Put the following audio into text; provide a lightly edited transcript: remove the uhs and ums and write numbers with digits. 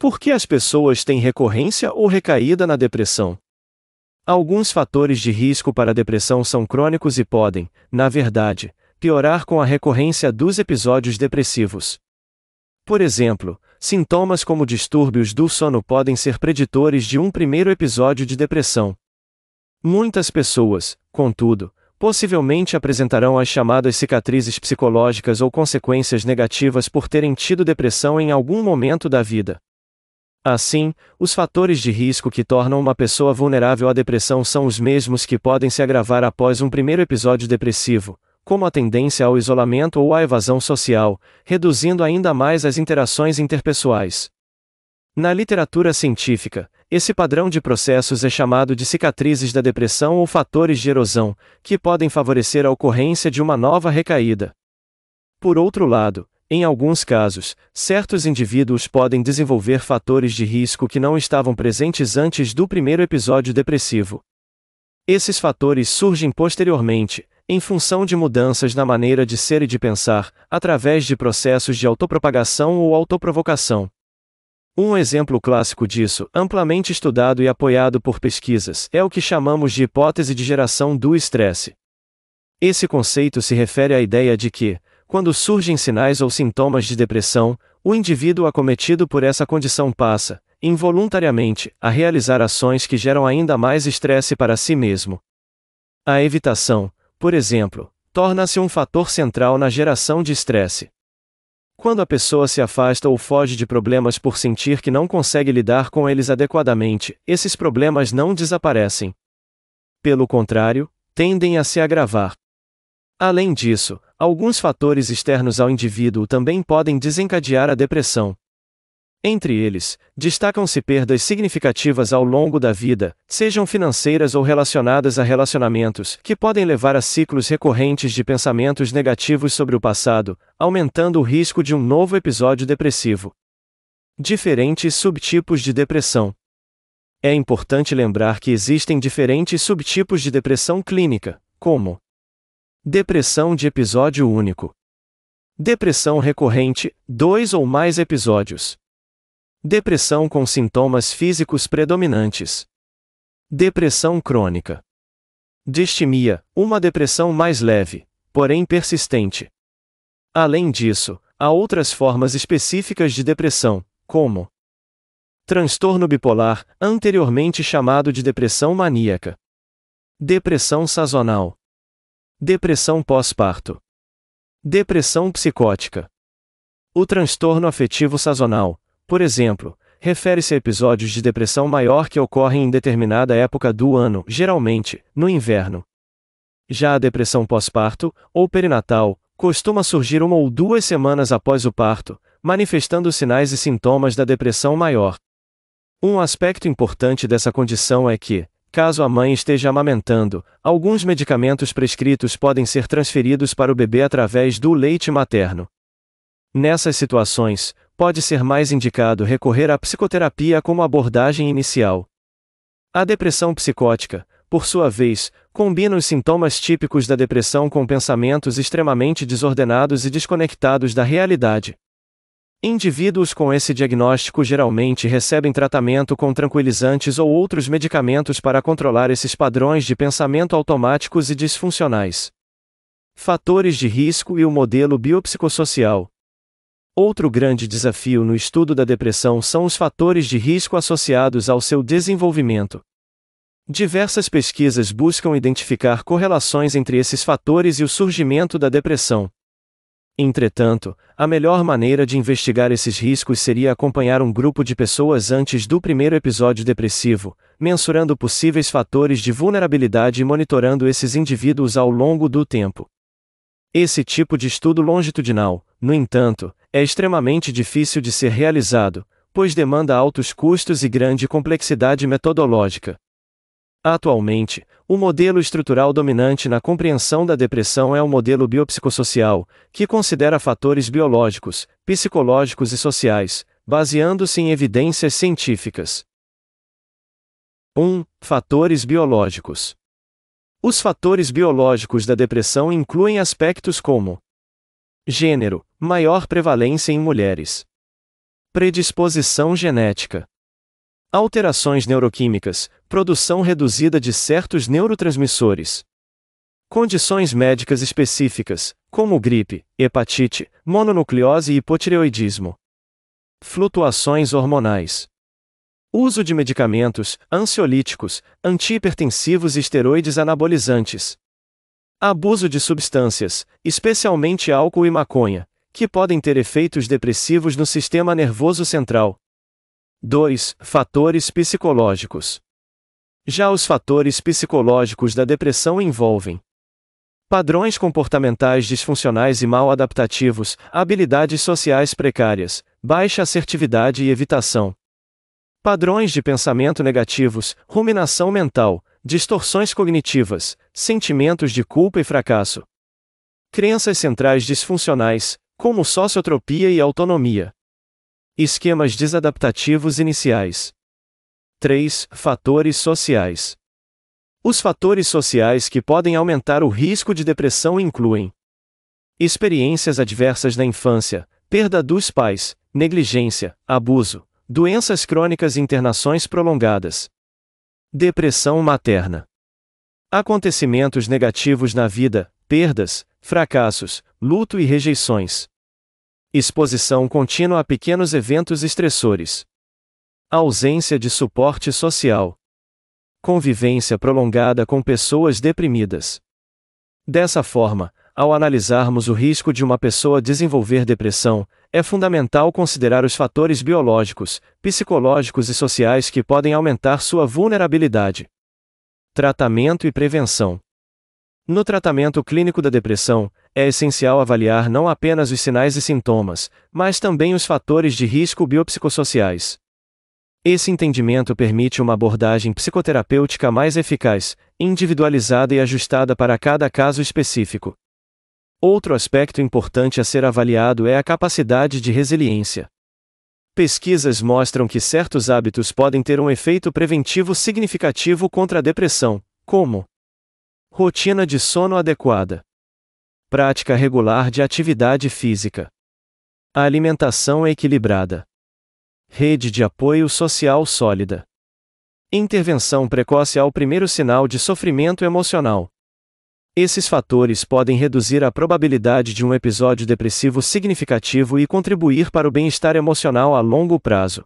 Por que as pessoas têm recorrência ou recaída na depressão? Alguns fatores de risco para a depressão são crônicos e podem, na verdade, piorar com a recorrência dos episódios depressivos. Por exemplo, sintomas como distúrbios do sono podem ser preditores de um primeiro episódio de depressão. Muitas pessoas, contudo, possivelmente apresentarão as chamadas cicatrizes psicológicas ou consequências negativas por terem tido depressão em algum momento da vida. Assim, os fatores de risco que tornam uma pessoa vulnerável à depressão são os mesmos que podem se agravar após um primeiro episódio depressivo, como a tendência ao isolamento ou à evasão social, reduzindo ainda mais as interações interpessoais. Na literatura científica, esse padrão de processos é chamado de cicatrizes da depressão ou fatores de erosão, que podem favorecer a ocorrência de uma nova recaída. Por outro lado, em alguns casos, certos indivíduos podem desenvolver fatores de risco que não estavam presentes antes do primeiro episódio depressivo. Esses fatores surgem posteriormente, em função de mudanças na maneira de ser e de pensar, através de processos de autopropagação ou autoprovocação. Um exemplo clássico disso, amplamente estudado e apoiado por pesquisas, é o que chamamos de hipótese de geração do estresse. Esse conceito se refere à ideia de que, quando surgem sinais ou sintomas de depressão, o indivíduo acometido por essa condição passa, involuntariamente, a realizar ações que geram ainda mais estresse para si mesmo. A evitação, por exemplo, torna-se um fator central na geração de estresse. Quando a pessoa se afasta ou foge de problemas por sentir que não consegue lidar com eles adequadamente, esses problemas não desaparecem. Pelo contrário, tendem a se agravar. Além disso, alguns fatores externos ao indivíduo também podem desencadear a depressão. Entre eles, destacam-se perdas significativas ao longo da vida, sejam financeiras ou relacionadas a relacionamentos, que podem levar a ciclos recorrentes de pensamentos negativos sobre o passado, aumentando o risco de um novo episódio depressivo. Diferentes subtipos de depressão. É importante lembrar que existem diferentes subtipos de depressão clínica, como depressão de episódio único, depressão recorrente, 2 ou mais episódios, depressão com sintomas físicos predominantes, depressão crônica, distimia, uma depressão mais leve, porém persistente. Além disso, há outras formas específicas de depressão, como transtorno bipolar, anteriormente chamado de depressão maníaca, depressão sazonal, depressão pós-parto, depressão psicótica. O transtorno afetivo sazonal, por exemplo, refere-se a episódios de depressão maior que ocorrem em determinada época do ano, geralmente, no inverno. Já a depressão pós-parto, ou perinatal, costuma surgir 1 ou 2 semanas após o parto, manifestando sinais e sintomas da depressão maior. Um aspecto importante dessa condição é que, caso a mãe esteja amamentando, alguns medicamentos prescritos podem ser transferidos para o bebê através do leite materno. Nessas situações, pode ser mais indicado recorrer à psicoterapia como abordagem inicial. A depressão psicótica, por sua vez, combina os sintomas típicos da depressão com pensamentos extremamente desordenados e desconectados da realidade. Indivíduos com esse diagnóstico geralmente recebem tratamento com tranquilizantes ou outros medicamentos para controlar esses padrões de pensamento automáticos e disfuncionais. Fatores de risco e o modelo biopsicossocial. Outro grande desafio no estudo da depressão são os fatores de risco associados ao seu desenvolvimento. Diversas pesquisas buscam identificar correlações entre esses fatores e o surgimento da depressão. Entretanto, a melhor maneira de investigar esses riscos seria acompanhar um grupo de pessoas antes do primeiro episódio depressivo, mensurando possíveis fatores de vulnerabilidade e monitorando esses indivíduos ao longo do tempo. Esse tipo de estudo longitudinal, no entanto, é extremamente difícil de ser realizado, pois demanda altos custos e grande complexidade metodológica. Atualmente, o modelo estrutural dominante na compreensão da depressão é o modelo biopsicossocial, que considera fatores biológicos, psicológicos e sociais, baseando-se em evidências científicas. 1. Fatores biológicos. Os fatores biológicos da depressão incluem aspectos como gênero, maior prevalência em mulheres; Predisposição genética. Alterações neuroquímicas, produção reduzida de certos neurotransmissores. Condições médicas específicas, como gripe, hepatite, mononucleose e hipotireoidismo. Flutuações hormonais. Uso de medicamentos, ansiolíticos, antihipertensivos e esteroides anabolizantes. Abuso de substâncias, especialmente álcool e maconha, que podem ter efeitos depressivos no sistema nervoso central. 2. Fatores psicológicos. Já os fatores psicológicos da depressão envolvem padrões comportamentais disfuncionais e mal adaptativos, habilidades sociais precárias, baixa assertividade e evitação. Padrões de pensamento negativos, ruminação mental, distorções cognitivas, sentimentos de culpa e fracasso. Crenças centrais disfuncionais, como sociotropia e autonomia. Esquemas desadaptativos iniciais. 3. Fatores sociais. Os fatores sociais que podem aumentar o risco de depressão incluem experiências adversas na infância, perda dos pais, negligência, abuso, doenças crônicas e internações prolongadas. Depressão materna. Acontecimentos negativos na vida, perdas, fracassos, luto e rejeições. Exposição contínua a pequenos eventos estressores. Ausência de suporte social. Convivência prolongada com pessoas deprimidas. Dessa forma, ao analisarmos o risco de uma pessoa desenvolver depressão, é fundamental considerar os fatores biológicos, psicológicos e sociais que podem aumentar sua vulnerabilidade. Tratamento e prevenção. No tratamento clínico da depressão, é essencial avaliar não apenas os sinais e sintomas, mas também os fatores de risco biopsicossociais. Esse entendimento permite uma abordagem psicoterapêutica mais eficaz, individualizada e ajustada para cada caso específico. Outro aspecto importante a ser avaliado é a capacidade de resiliência. Pesquisas mostram que certos hábitos podem ter um efeito preventivo significativo contra a depressão, como rotina de sono adequada, prática regular de atividade física, alimentação equilibrada, rede de apoio social sólida, intervenção precoce ao primeiro sinal de sofrimento emocional. Esses fatores podem reduzir a probabilidade de um episódio depressivo significativo e contribuir para o bem-estar emocional a longo prazo.